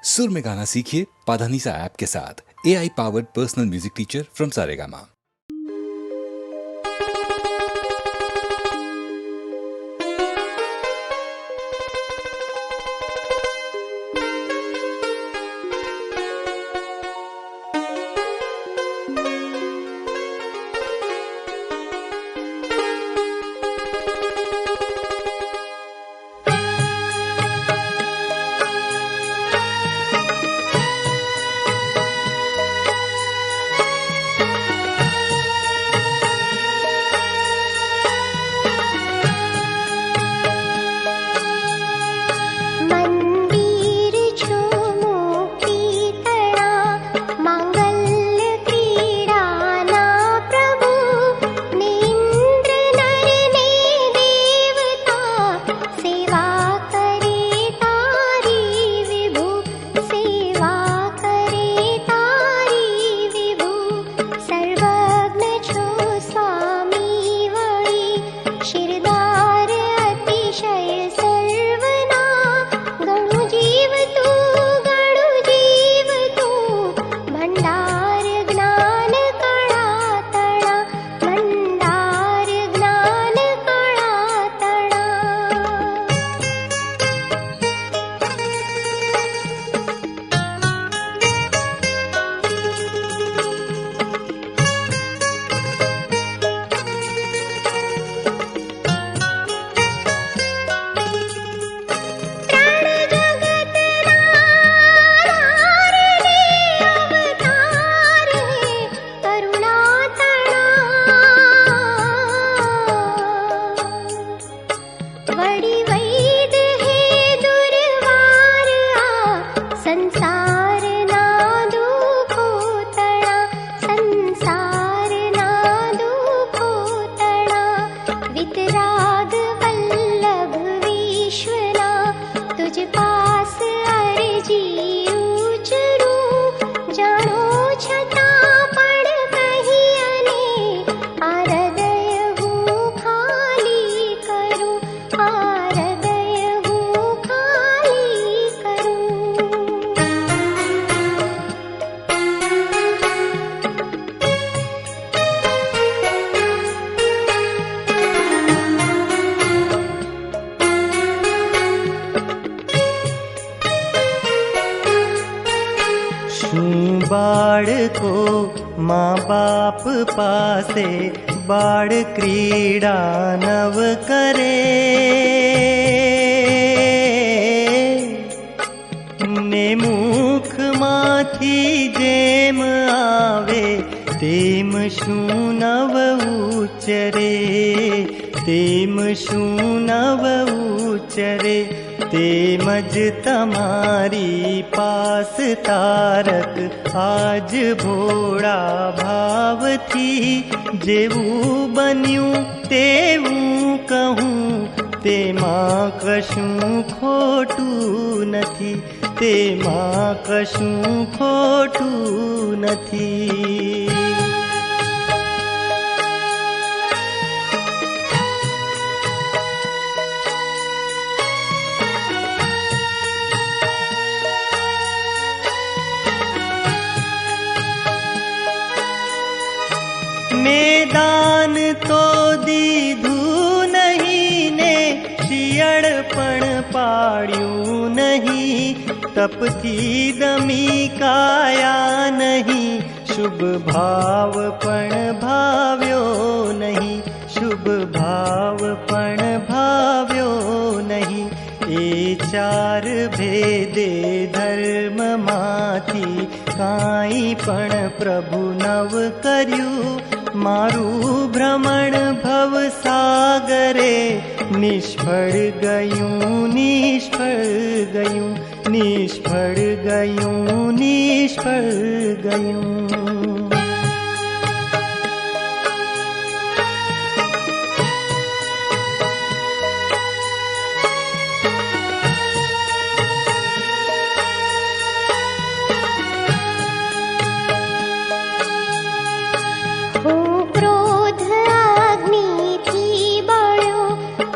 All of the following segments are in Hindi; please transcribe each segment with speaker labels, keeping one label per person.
Speaker 1: सुर में गाना सीखिए पाधानीसा ऐप के साथ। AI powered personal music teacher from Saregama.
Speaker 2: बाळको माँ बाप पासे बाळ क्रीडा नव करे ने मुख माथी जेम आवे तेम शू नव उच्चरे तेम शू नव उच्चरे तेमज तमारी पास तारक आज भोळा भाव थी जेवू बन्यू तेवू कहूँ तेमा कशू खोटू नथी तेमा कशू खोटू नथी। मैदान तो दीधू नहीं ने शियड़पण पाड़्यू नहीं तपथी दमी काया नहीं शुभ भाव पण भाव्यो नहीं शुभ भाव पण भाव्यो नहीं। ए चार भेदे धर्म माथी काई पण प्रभु नव कर्यू मारू भ्रमण भव सागरे निष्फल गयूं निष्फल गयूं निष्फल गयूं निष्फल गयूं।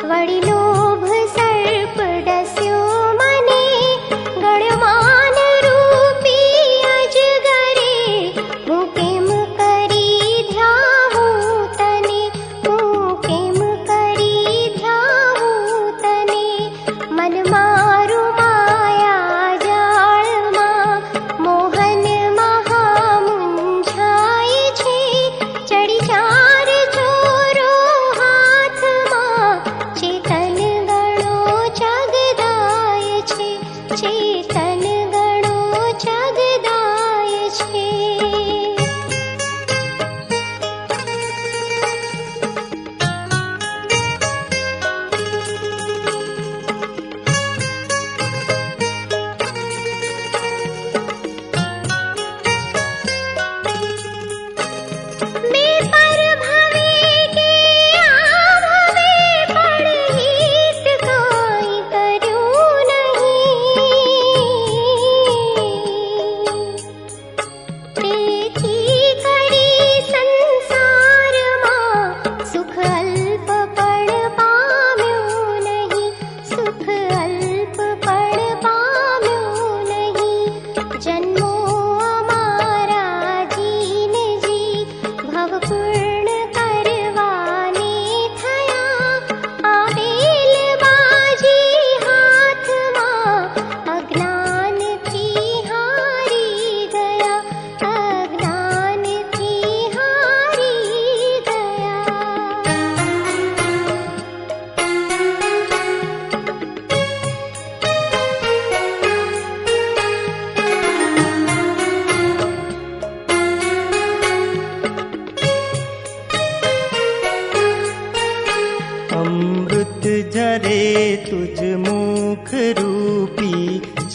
Speaker 3: वड़ी लोभ सर्प डस्यो मने गणमान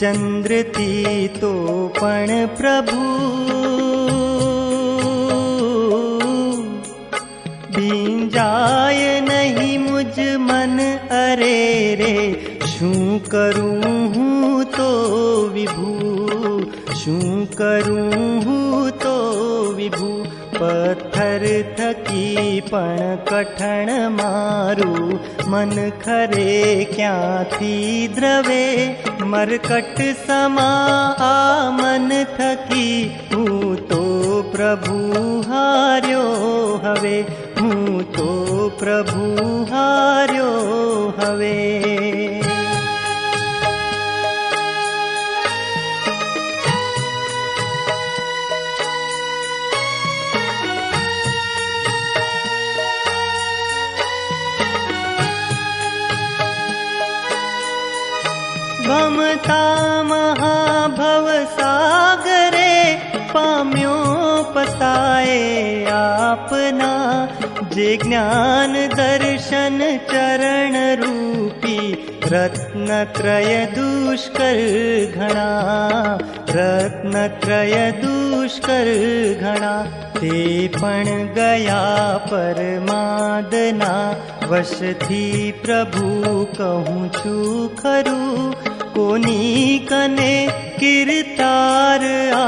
Speaker 2: चंद्र थी तो पण प्रभु भींजाय नहीं मुझ मन अरे रे शू करूं हूँ तो विभु शू करूं हूँ तो विभु पत्थर थकी पण कठण मारू मन खरे क्या थी द्रवे मरकट समा आ मन थकी हूँ तो प्रभु हार्यो हवे हूँ तो प्रभु हार्यो हवे। भमता महाभव सागरे पाम्यो पसाए आपना जे ज्ञान दर्शन चरण रूपी रत्नत्रय दुष्कर घना रत्नत्रय दुष्कर घना ते पण गया परमादना वशथी प्रभु कहूँ छु खरू कोनी कने किरतार आ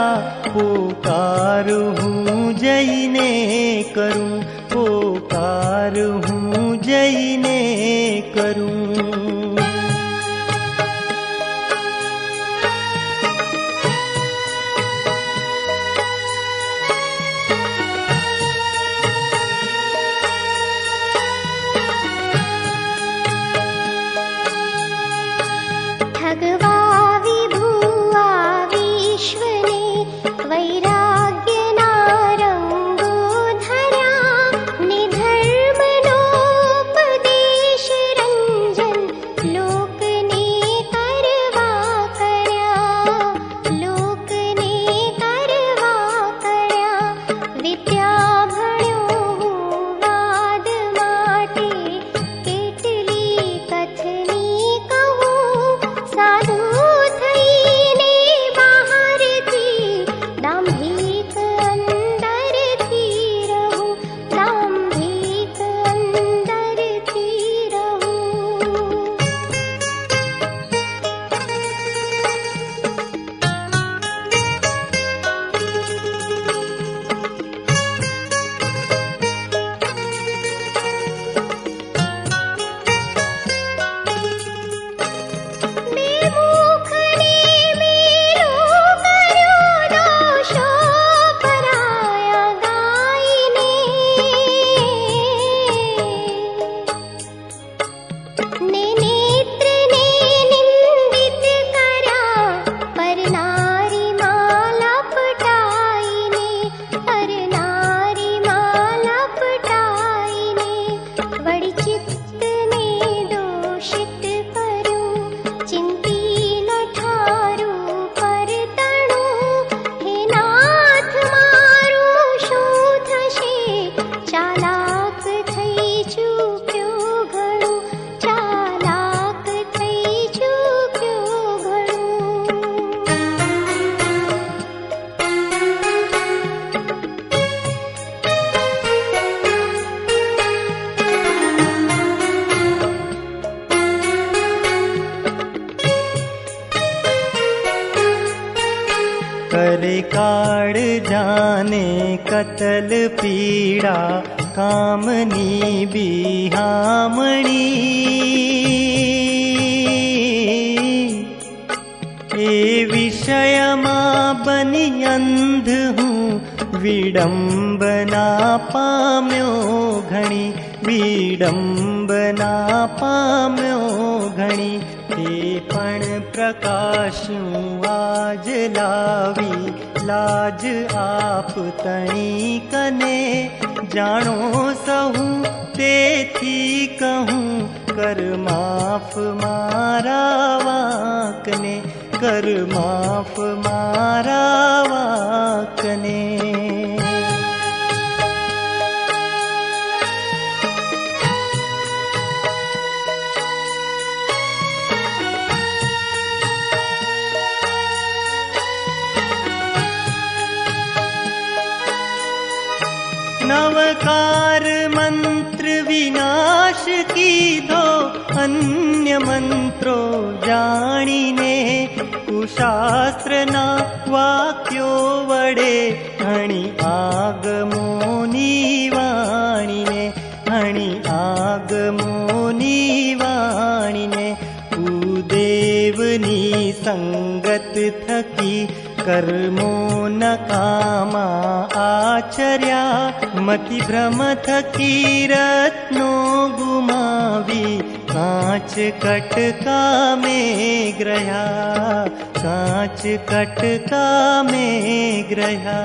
Speaker 2: पोकार हूँ जईने करूँ पोकार हूँ जईने करूँ। करे काड़ जाने कतल पीड़ा कामनी बिहामणी ए विषय मां बनी अंध हूँ विडम्बना पाम्यो घणी विडम्बना पाम्यो घणी ते पण प्रकाश्यूं आज लावी लाज आप तणी कने जाणो सहू तेथी कहूँ कर माफ मारा वाकने कर माफ मारा वाकने। प्रकार मंत्र विनाश कीधो, अन्य मंत्रो जाणीने कुशास्त्रना वाक्यो वडे हणि आगमोनी वाणीने, हणि आगमोनी वाणीने उदेवनी संगत थकी कर्मो नकामा आचर्या, मति भ्रम थकी रत्नो गुमावी कांच कटका में ग्रह्या, कांच कटका में ग्रह्या।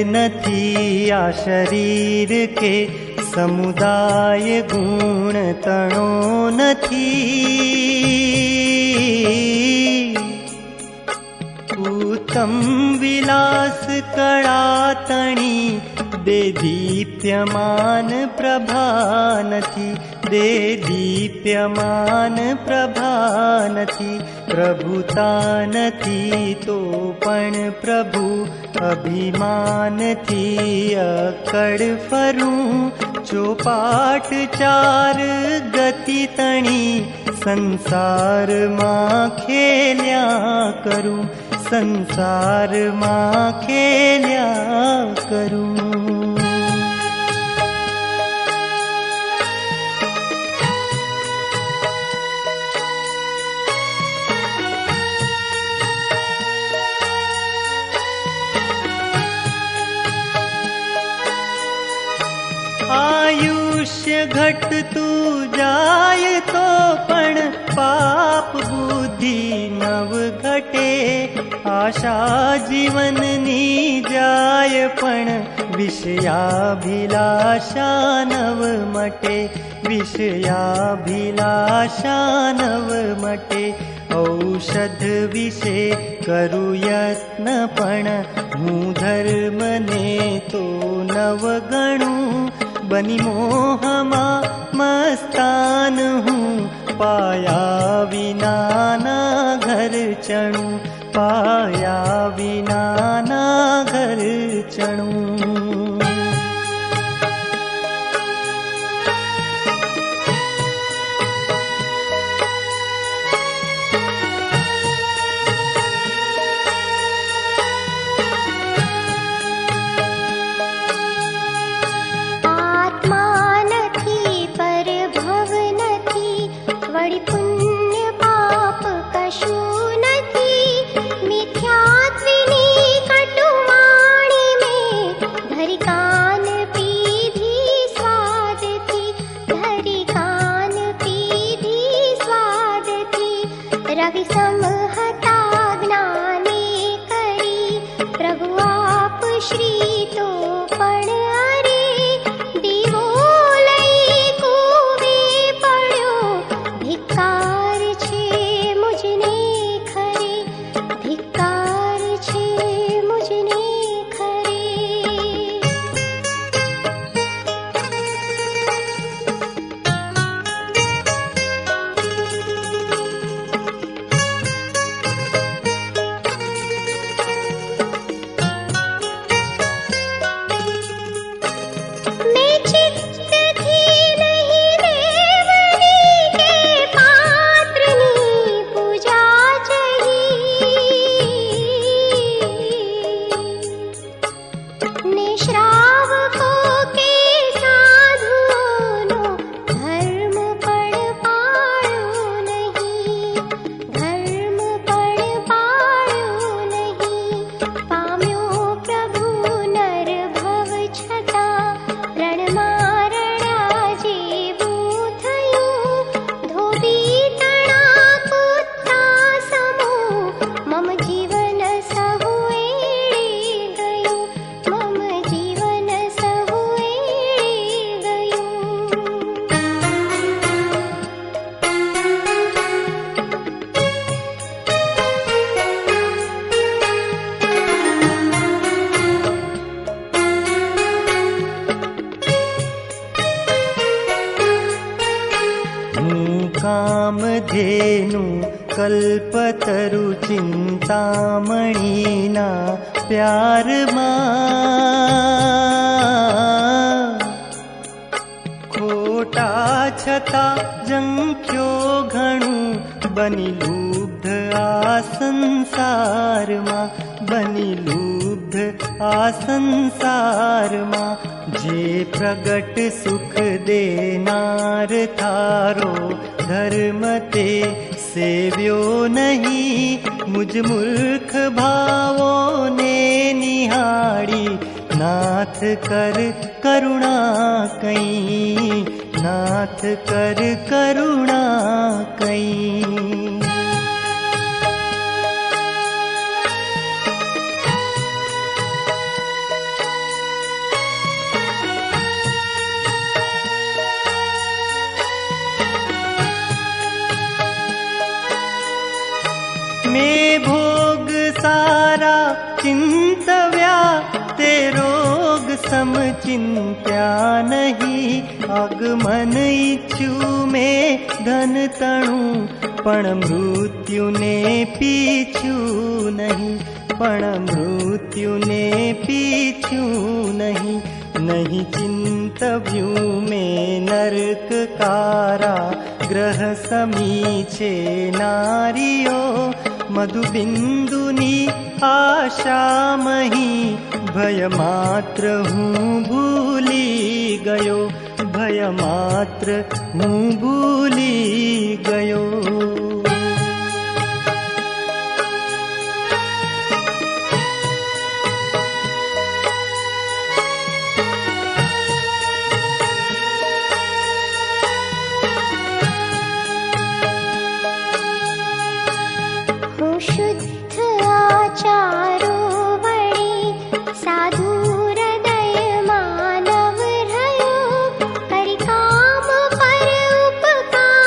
Speaker 2: नथी आ शरीर के समुदाय गुण तणो नथी। उत्तम विलास कड़ा तणी दे दीप्यमान प्रभा नथी, दे दीप्यमान प्रभा नथी। प्रभुता नथी तो पण प्रभु अभिमान थी अकड़ फरूं। चौपाट चार गति तणी संसार मां खेल्या करूं, संसार मां खेल्या करूं। आयुष्य घट तू जाय तो पण पाप बुद्धि नव घटे। आशा जीवन नी जाय पण विषयाभिलाषा नव मटे, विषयाभिलाषा नव मटे। औषध विषे करु यत्न पण हूँ धर्म ने तो नव गणूं। बनी मोहमा मस्तान हूँ पाया विना ना घर चणू, पाया विना ना घर चणू।
Speaker 3: बड़ी पुण्य पाप कशु नथी। मिथ्यात्विनी कटुवाणी में धरि कान पीधी स्वाद थी। धरि कान पीधी स्वाद थी। रवि समहता ज्ञाने करी प्रभु आप श्री तो पण अरे। दीवो लई कूवे पड्यो धिक्कार छे मुझने खरे। धिक्कार छे मुझने खरे। मैं चित्त थी नहीं देवनी के पात्रनी पूजा चही। निश्रावकों के साधुओं धर्म पढ़ पायो नहीं। धर्म पढ़ पायो नहीं। पाम्यो प्रभु नर भव छता रणमारणा जेवुं थयुं। धोबी तणा कुत्ता समो मम जीवन सहु एळे गयुं। मम जीवन सहु एळे गयुं।
Speaker 2: हूँ कामधेनु कल्पतरु चिंतामणिना प्यार खोटा छता जंख्यो घणु बनी लुब्ध आ संसार बनी लुब्ध आ संसार जे प्रगट सुख देनार थारो धर्म ते सेव्यो नहीं। मुझ मूर्ख भावो ने निहाड़ी नाथ कर करुणा कई। नाथ कर करुणा कई। मैं भोग सारा चिंतव्या ते रोग सम चिंत्या नहीं। आगमन इच्छु में धन तणु पण मृत्यु ने पीछू नहीं। पण मृत्यु ने पीछू नहीं। नहीं चिंतव्यू में नरक कारा ग्रह समीचे नारियो। मधुबिंदुनी आशा मही भय मात्र हूँ भूली गयो। भय मात्र हूँ भूली गयो।
Speaker 3: शुद्ध आचारो वड़ी साधु हृदय मानव रह्यो। हरि काम पर उपकार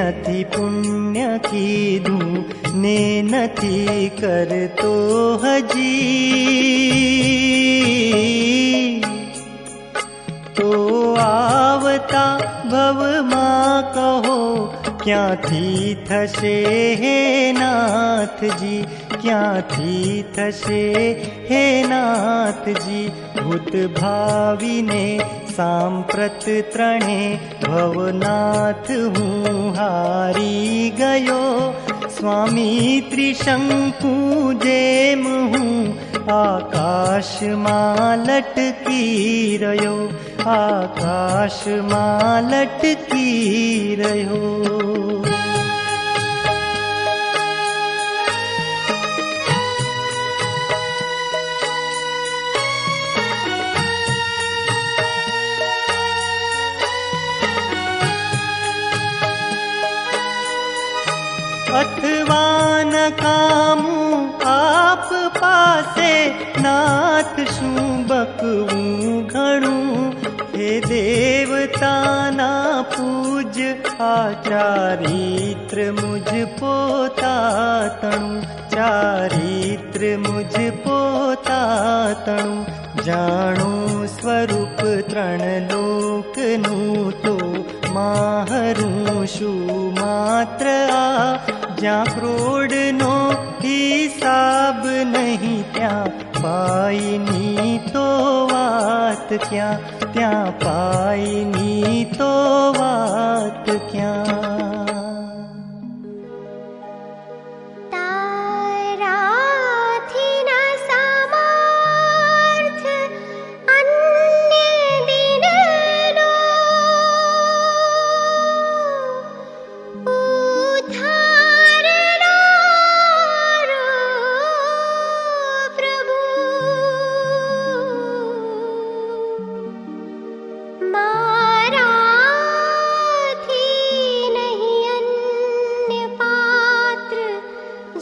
Speaker 2: नथी पुण्य कीधुं ने नथी करतो हजी। तो आवता भवमां कहो क्यांथी थशे हे नाथजी, क्यांथी थशे हे नाथजी। भूत भावी ने सांप्रत त्रणे भवनाथ हूँ हारी गयो। स्वामी त्रिशंकु जेम हूँ आकाश मां लटकी रह्यो, आकाश मां लटकी रह्यो। अथवा न कामूं आप पासे नाथ शूं बकवूं घणुं। हे देवता ना पूज आचारित्र मुझ पोता तणु, चारित्र मुझ पोता तणु। जाणु स्वरूप त्रण लोकનું तो माहरूं शू मात्र आ। ज्यां क्रोडनो हिसाब नहीं त्यां पाईनी तो वात क्यां, त्यां पाईनी तो वात क्यां।
Speaker 3: ताराथी न समर्थ अन्य दिननो उद्धारनारो प्रभु। माराथी नहीं अन्य पात्र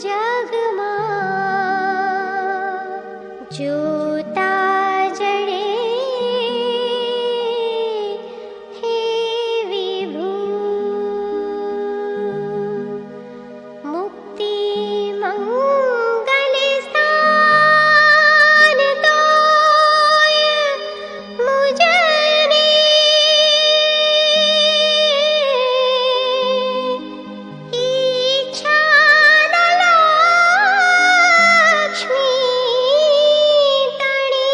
Speaker 3: जगमा। जोता जड़े हे विभु। मुक्ति मंगल स्थान तोय मुझने। इच्छा न लक्ष्मी तणे।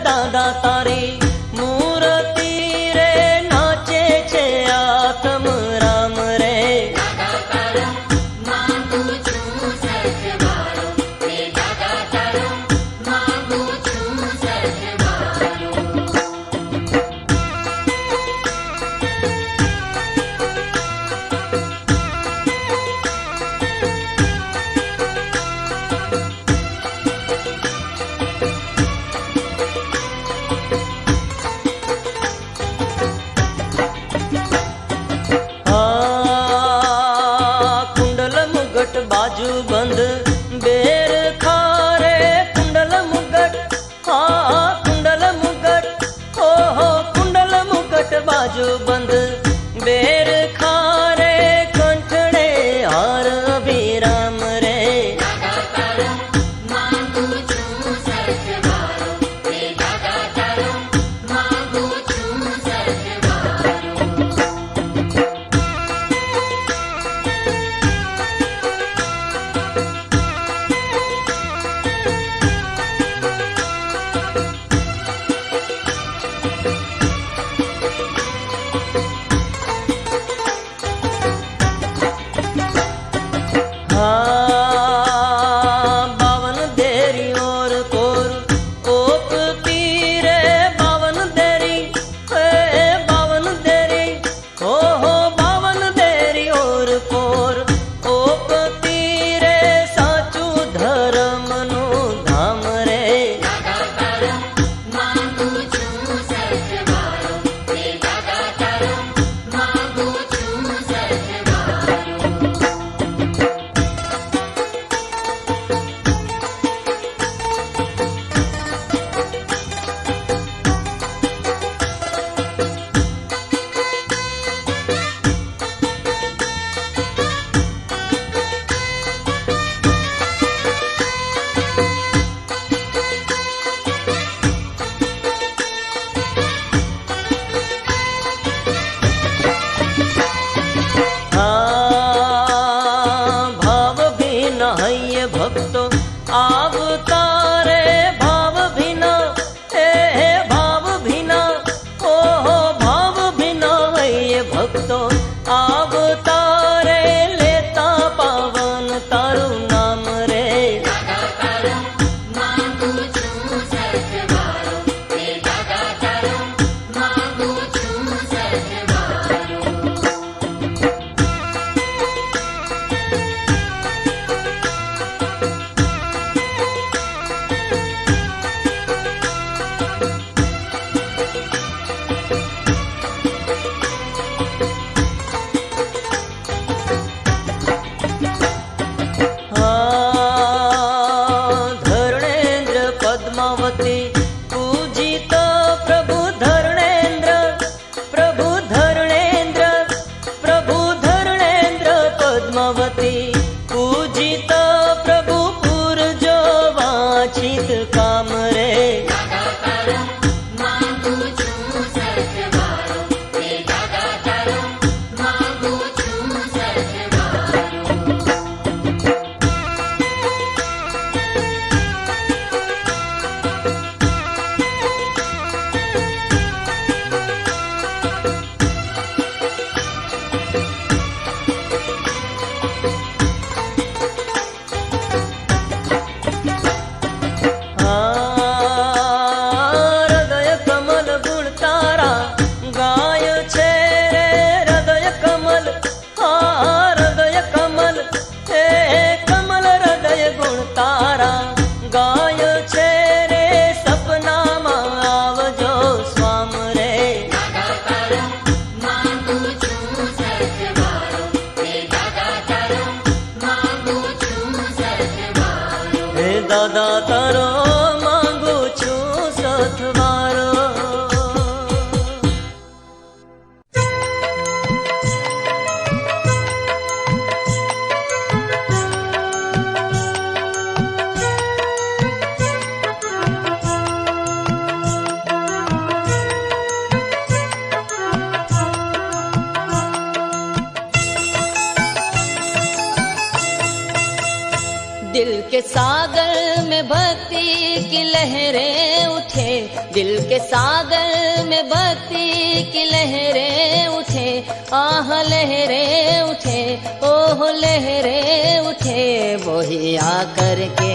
Speaker 4: દાદા તારી મૂર્તિ રે નાચે છે આત્મ રામ રે बाजू बंद बेर खारे कुंडल मुगट हाँ कुंडल मुगट ओ हो कुंडल मुगट बाजू बंद बेर खारे कंठड़े हार अभिराम रे बावन देरी और कोर ओप पीरे बावन देरी हो बावन देरी और कोर ओप पीरे साचू धर्म नु धाम रे भक्तो आवतारे भाव भिना भाव भिना ओ हो भाव भिना ये भक्तो आवतारे लेता पावन तारु नाम रे पूजित प्रभु धरणेन्द्र पद्मावती पूजित प्रभु पुरजो वाचित काम रे દાદા તારો માંગુ છું સથવારો दिल के सागर में भक्ति की लहरें उठे, दिल के सागर में भक्ति की लहरें उठे, आह लहरें उठे, ओह लहरें उठे, वो ही आकर के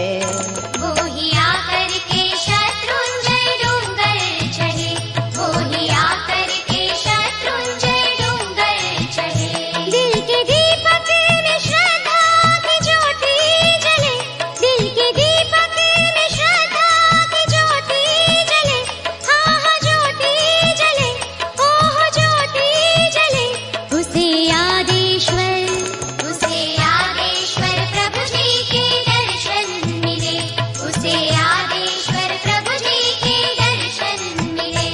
Speaker 3: शत्रुंजय डूंगर चढ़े, वो ही आकर के शत्रुंजय डूंगर चढ़े। दिल के दीपक में श्रद्धा की ज्योति जले, दिल के दीपक में श्रद्धा की ज्योति जले, हाँ हाँ ज्योति जले, ओह ज्योति जले। उसे आदेश्वर प्रभु जी के दर्शन मिले, उसे आदेश्वर प्रभु जी के दर्शन मिले।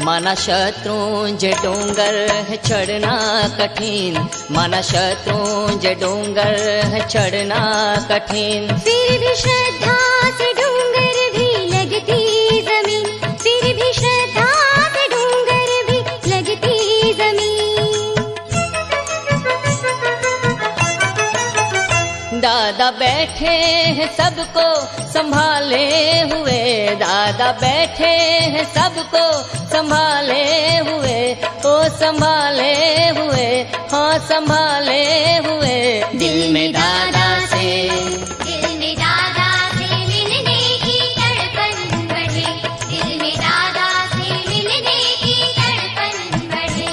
Speaker 4: माना शत्रुंजय डोंगर है चढ़ना कठिन, माना शत्रुंजय डोंगर है चढ़ना कठिन।
Speaker 3: फिर भी श्रद्धा से डूंगर भी लगती जमीन, फिर भी श्रद्धा से डूंगर भी लगती जमीन।
Speaker 4: दादा बैठे हैं सबको संभाले हुए, दादा बैठे हैं सबको संभाले हुए, ओ संभाले हुए, हाँ संभाले हुए। दिल में दादा से
Speaker 3: मिलने की तड़पन बढ़े, दिल में दादा से मिलने की तड़पन बढ़े।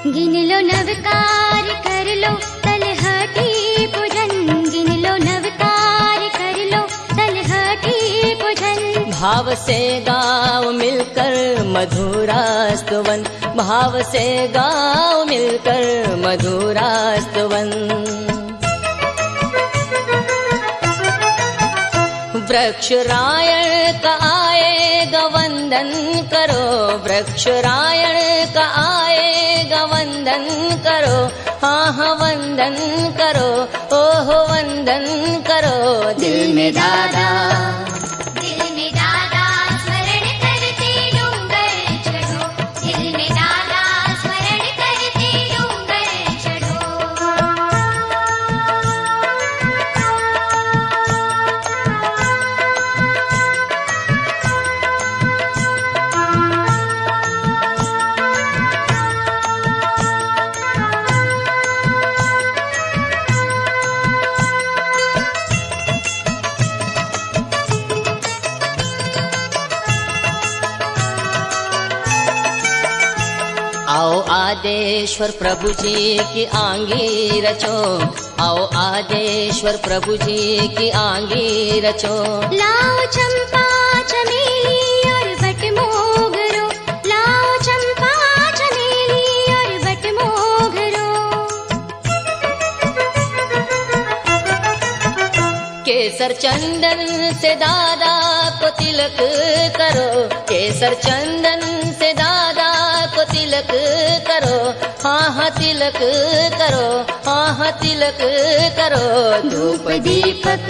Speaker 3: गिन लो नवकार कर लो तलहटी पूजन, गिन लो नवकार कर लो तलहटी पूजन।
Speaker 4: भाव से गाँव मिलकर मधुरा स्तवन, भाव से गाँव मिलकर मधुरा स्तवन। वृक्ष रायण का आएगा वंदन करो, वृक्ष रायण का आएगा वंदन करो, हाँ हाँ वंदन करो, ओह वंदन करो। दिल में दादा
Speaker 3: स्मरण करते डूंगर चढ़ो, दिल में दादा स्मरण करते डूंगर चढ़ो।
Speaker 4: आओ आदेश्वर प्रभु जी की आंगी रचो, आओ आदेश्वर प्रभु जी की आंगी रचो।
Speaker 3: लाओ चंपा चमेली और बटमोगरो, लाओ चंपा चमेली और बटमोगरो।
Speaker 4: केसर चंदन से दादा को तिलक करो, केसर चंदन से दादा को तिलक करो, हाँ हाँ तिलक करो, हाँ हाँ तिलक करो। धूप दीपक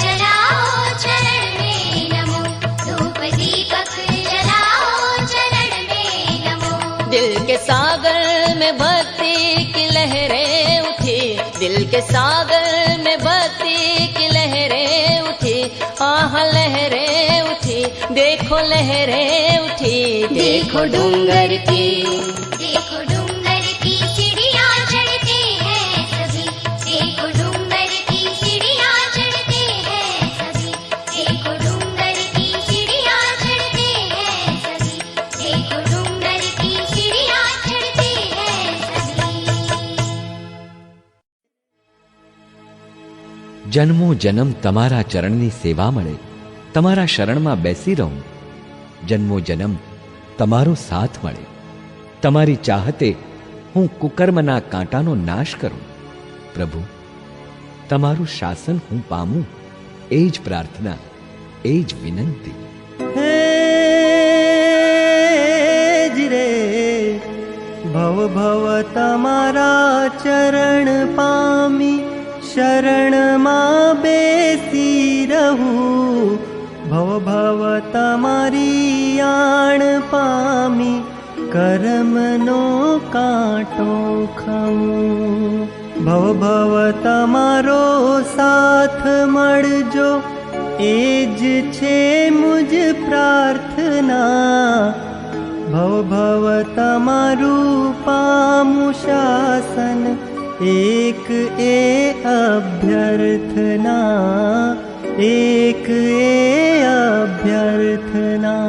Speaker 3: जलाओ चरण में नमो, धूप दीपक जलाओ चरण में नमो।
Speaker 4: दिल के सागर में भक्ति की लहरें उठी, दिल के सागर में भक्ति की लहरें उठी, आह लहरें उठी, देखो लहरें उठी, देखो डूंगर की
Speaker 3: सीढ़ियाँ चढ़ते हैं सभी, देखो डूंगर की सीढ़ियाँ चढ़ते हैं सभी, देखो डूंगर की सीढ़ियाँ चढ़ते हैं सभी, देखो डूंगर की सीढ़ियाँ चढ़ते हैं सभी।
Speaker 5: જન્મો જન્મ તમારા ચરણની સેવા મળે, તમારા શરણમાં બેસી રહું. જન્મો જન્મ તમારો સાથ મળે, તમારી ચાહતે હું કુકર્મના કાંટાનો નાશ કરું. પ્રભુ, તમારું શાસન હું પામું, એ જ પ્રાર્થના, એ જ વિનંતી.
Speaker 2: હે જ રે ભવ ભવ તમારા ચરણ પામી શરણમાં બેસી રહું. ભવ ભવ તમારી આણ પામી કર્મનો કાંટો ખમું. ભવ ભવ તમારો સાથ મળજો, એ જ છે મુજ પ્રાર્થના. ભવ ભવ તમારું પામું શાસન, એક એ અભ્યર્થના, એક એ અભ્યર્થના.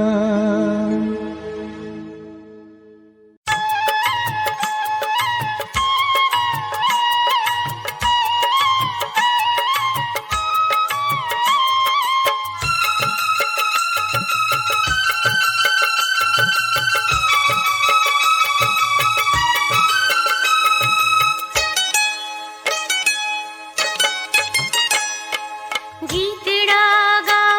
Speaker 3: गीतड़ा गा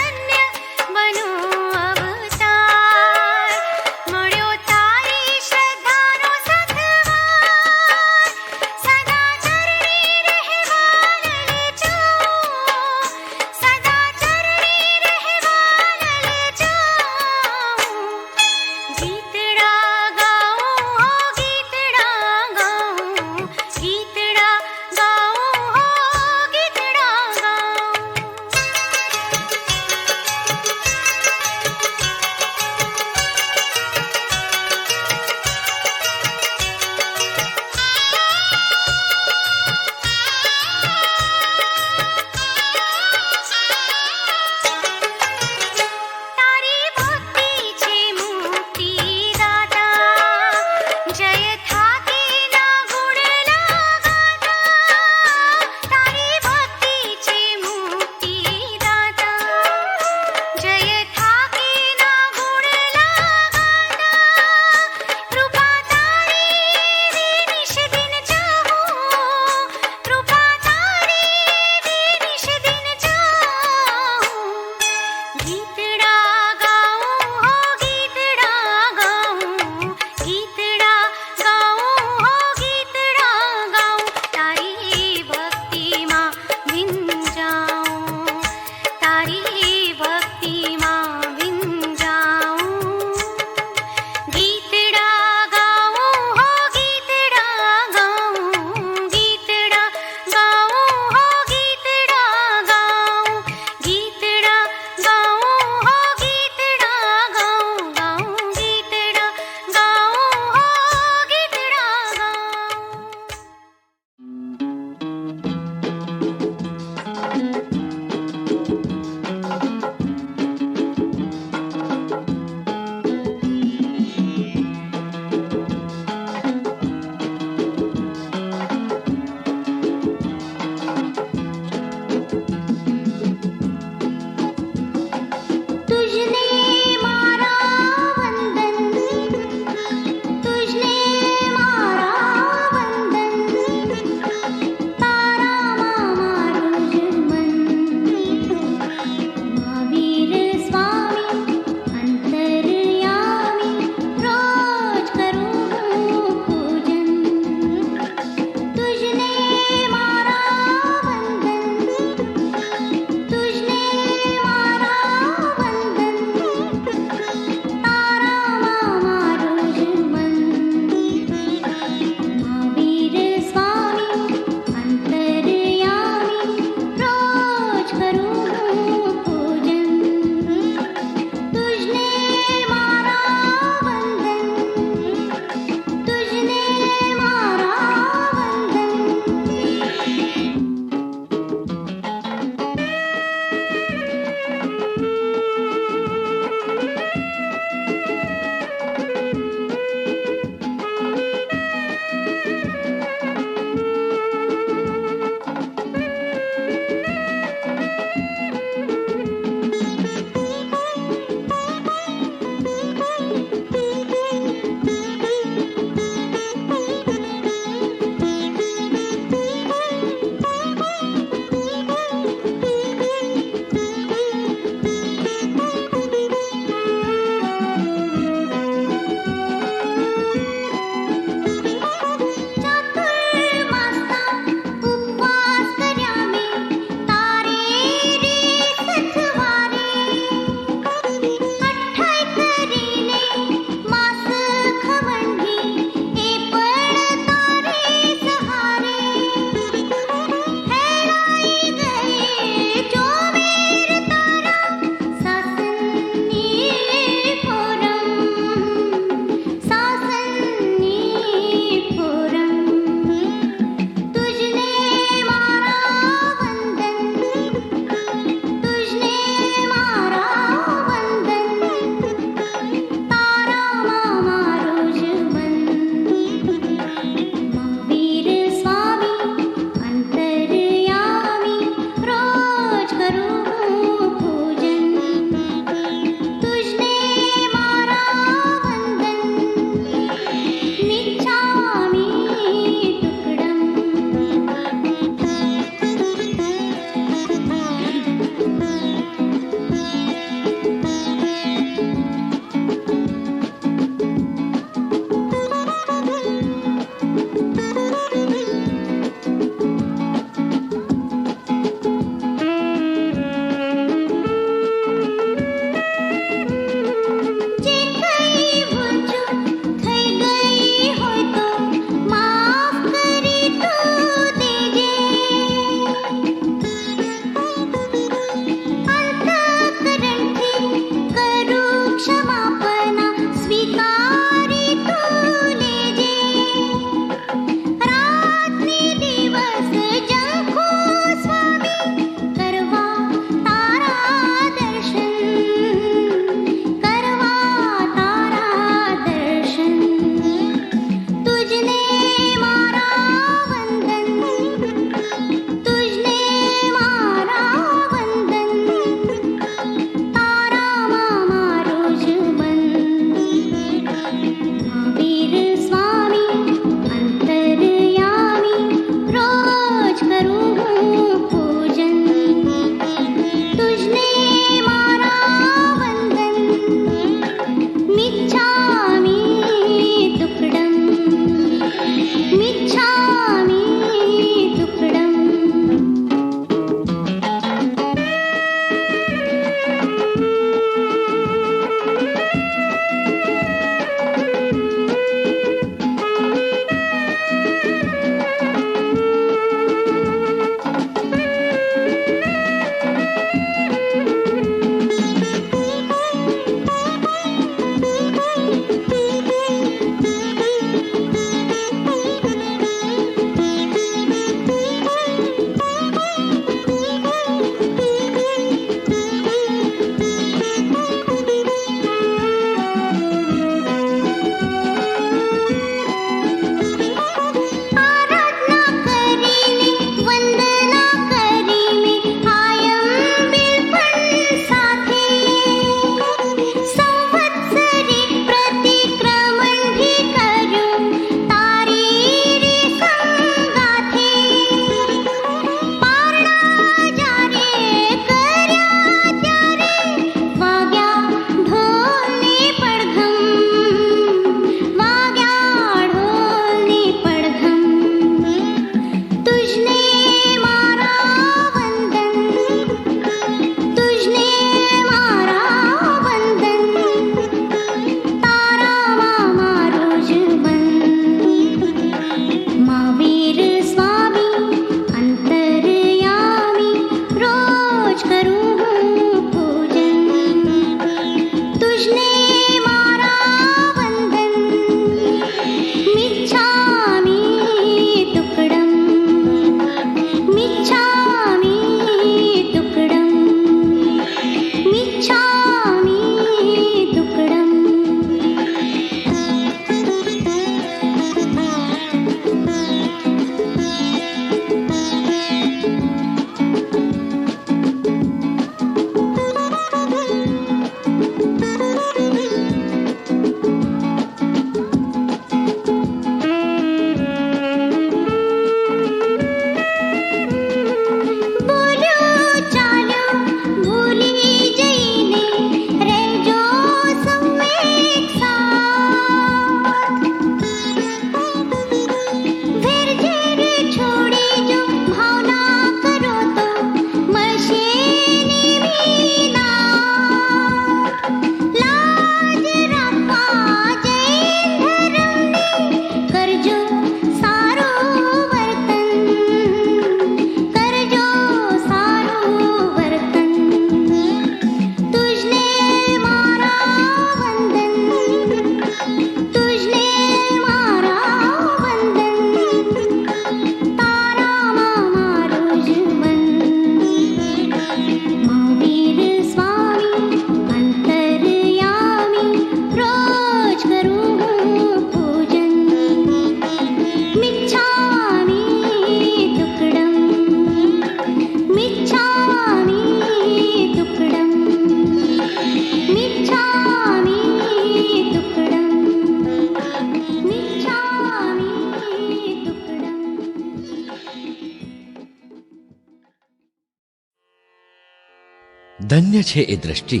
Speaker 5: ધન્ય છે એ દ્રષ્ટિ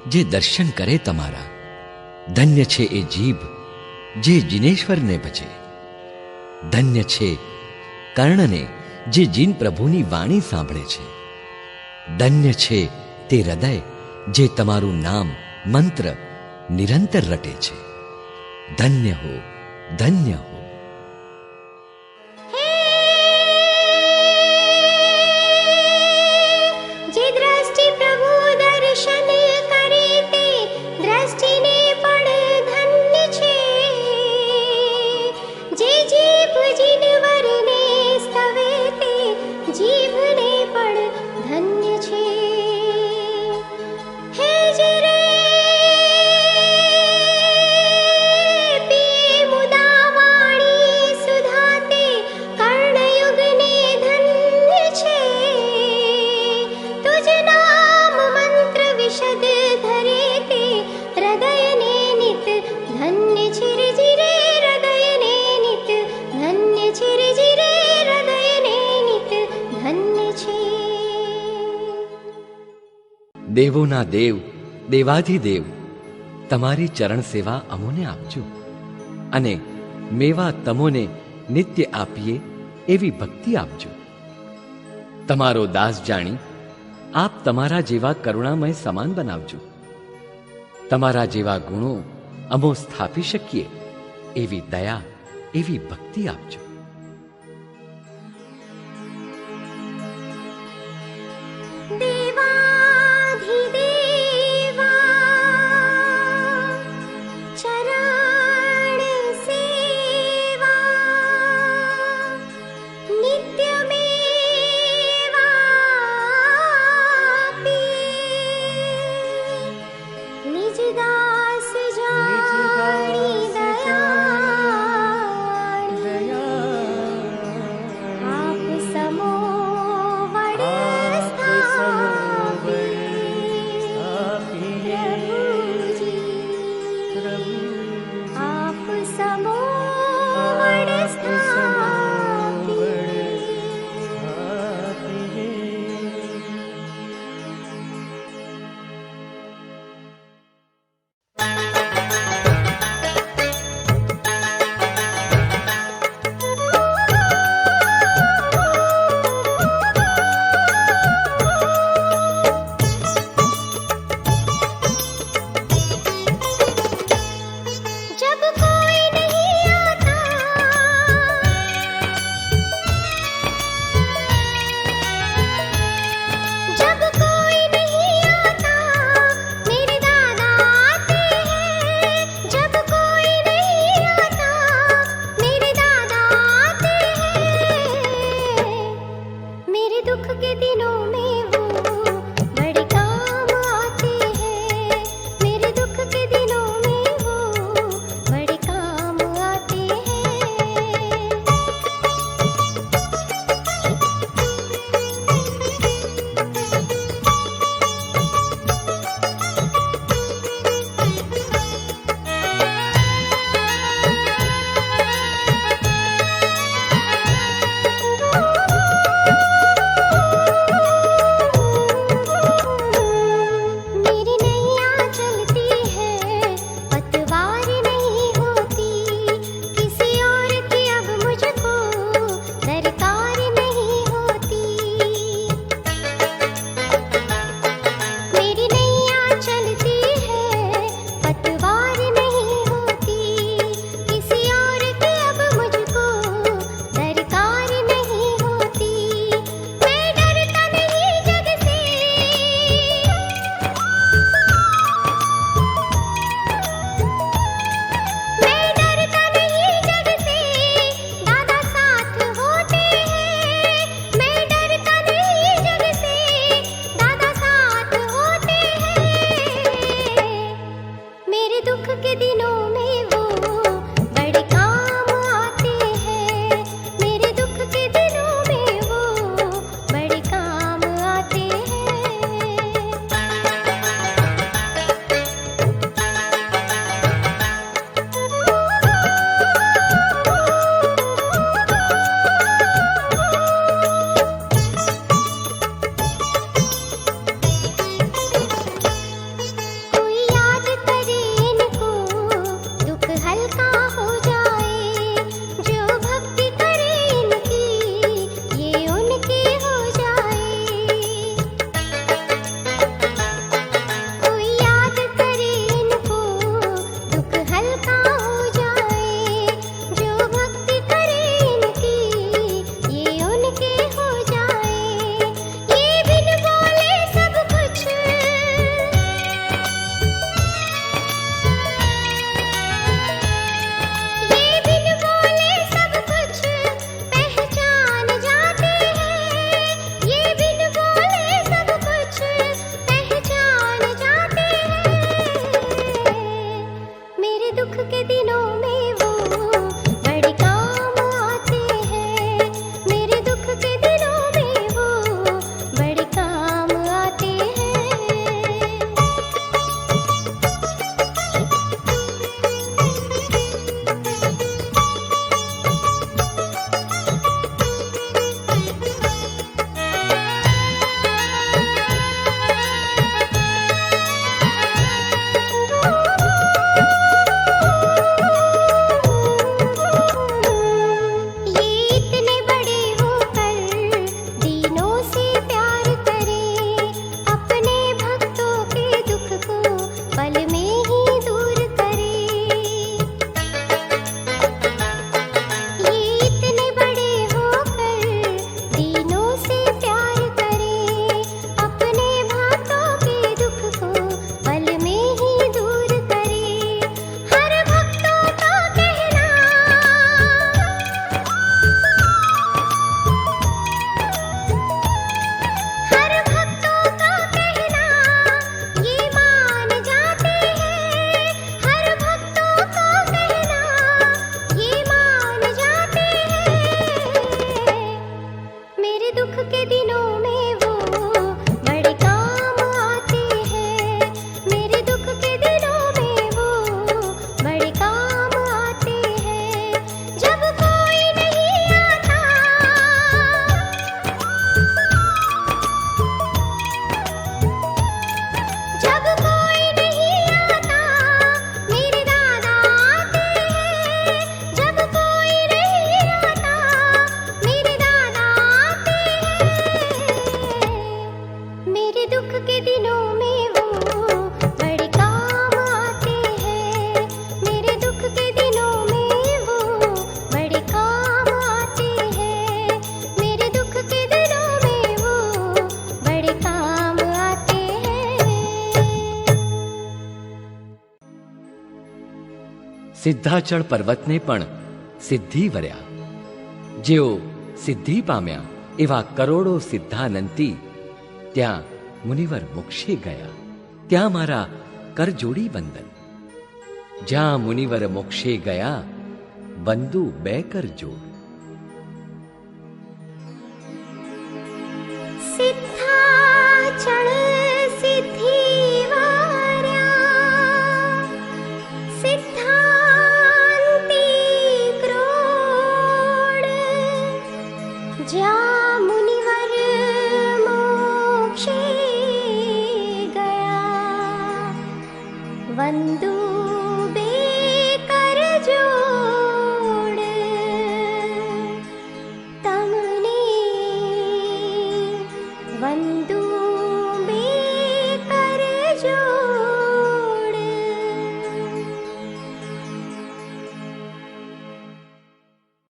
Speaker 5: જે દર્શન કરે તમારા, ધન્ય છે એ જીભ જે જિનેશ્વરને ભજે, ધન્ય છે કર્ણને જે જીન પ્રભુની વાણી સાંભળે છે, ધન્ય છે તે હૃદય જે તમારું નામ મંત્ર નિરંતર રટે છે. ધન્ય હો, ધન્ય હો.
Speaker 3: જે દ્રષ્ટિ પ્રભુ દર્શન કરે તે દ્રષ્ટિને પણ ધન્ય છે. જે જીભ જીનવરને સ્તવે તે જીભને પણ ધન્ય છે. હે જે રે પીએ મુદા વાણી સુધા તે કર્ણયુગને ધન્ય છે. તુજ નામ મંત્ર વિશદ ધરે તે હૃદયને નિત ધન્ય છે રે જીરે હૃદયને નિત ધન્ય છે રે જીરે હૃદયને નિત ધન્ય છે.
Speaker 5: દેવોના દેવ, દેવાધિદેવ, તમારી ચરણ સેવા અમોને આપજો અને મેવા તમોને નિત્ય આપીએ એવી ભક્તિ આપજો. તમારો દાસ જાણી આપ તમારા જેવા કરુણામય સમાન બનાવજો. તમારા જેવા ગુણો અમો સ્થાપી શકીએ એવી દયા, એવી ભક્તિ આપજો.
Speaker 3: દેવાધિદેવા ચરણ સેવા નિત્યમેવાપી નિજ દાસ જાણી દયાળી આપ સમો આપ સમો जब कोई नहीं आता, जब कोई नहीं आता मेरे दादा आते हैं. जब कोई नहीं आता मेरे दादा आते हैं. मेरे दुख के दिनों में वो बड़े काम आते हैं. मेरे दुख के दिनों में वो बड़े काम आते हैं.
Speaker 5: સિદ્ધાચળ પર્વતને પણ સિદ્ધિ વર્યા. જેઓ સિદ્ધિ પામ્યા એવા કરોડો સિદ્ધાનંતી ત્યાં મુનિવર મોક્ષે ગયા. ત્યાં મારા કરજોડી વંદન. જ્યાં મુનિવર મોક્ષે ગયા વંદુ બે કરજોડ.
Speaker 3: सिद्धाचल सिद्धिवार्या सिद्धांती क्रोड ज्या मुनिवर मोक्षे गया वंदु